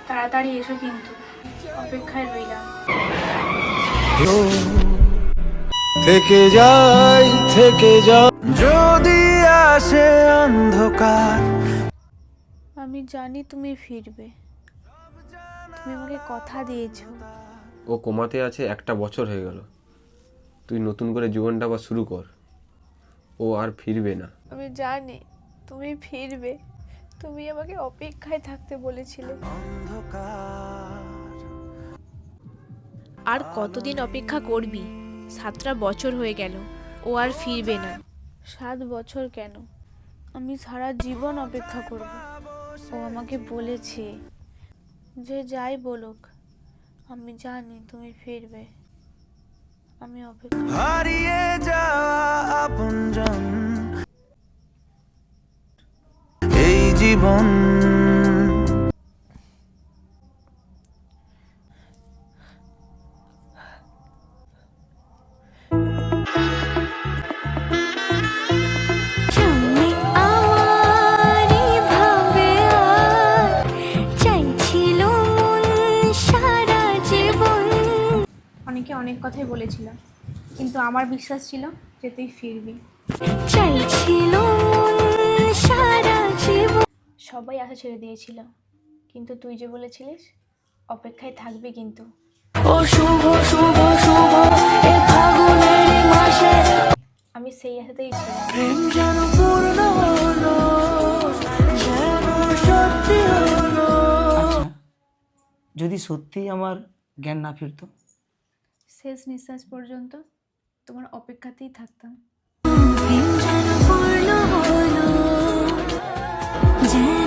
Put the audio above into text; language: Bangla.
তাড়াতাড়ি এসো কিন্তু, অপেক্ষায় রইলাম। থেকে যাই যদি আসে অন্ধকার। আমি জানি তুমি ফিরবে, তুমি আমাকে কথা দিয়েছো। ও কোমাতে আছে, 1 বছর হয়ে গেল। তুই নতুন করে জীবনটা আবার শুরু কর। ও আর ফিরবে না। আমি জানি তুমি ফিরবে, তুমি আমাকে অপেক্ষায় থাকতে বলেছিলে। আর কতদিন অপেক্ষা করবি? 7টা বছর হয়ে গেল, ও আর ফিরবে না। 7 বছর কেন, আমি সারা জীবন অপেক্ষা করব। ও আমাকে বলেছে যে যাই বলুক, আমি জানি তুমি ফিরবে। আমি অপেক্ষা। হারিয়ে যাওয়া আপনজন এই জীবন। অনেকে অনেক কথাই বলেছিল, কিন্তু আমার বিশ্বাস ছিল যে তুই ফিরবি। সবাই আশা ছেড়ে দিয়েছিল, কিন্তু তুই যে বলেছিলিস অপেক্ষায় থাকবি কিন্তু। আমি সেই আশাতেই ছিলাম। প্রেম যেন পূর্ণ হলো, যেন সত্যি হলো। আচ্ছা, যদি সত্যিই আমার জ্ঞান না ফিরতো? শেষ নিঃশ্বাস পর্যন্ত তোমার অপেক্ষাতেই থাকতাম। প্রেম যেন পূর্ণ হলো, যেন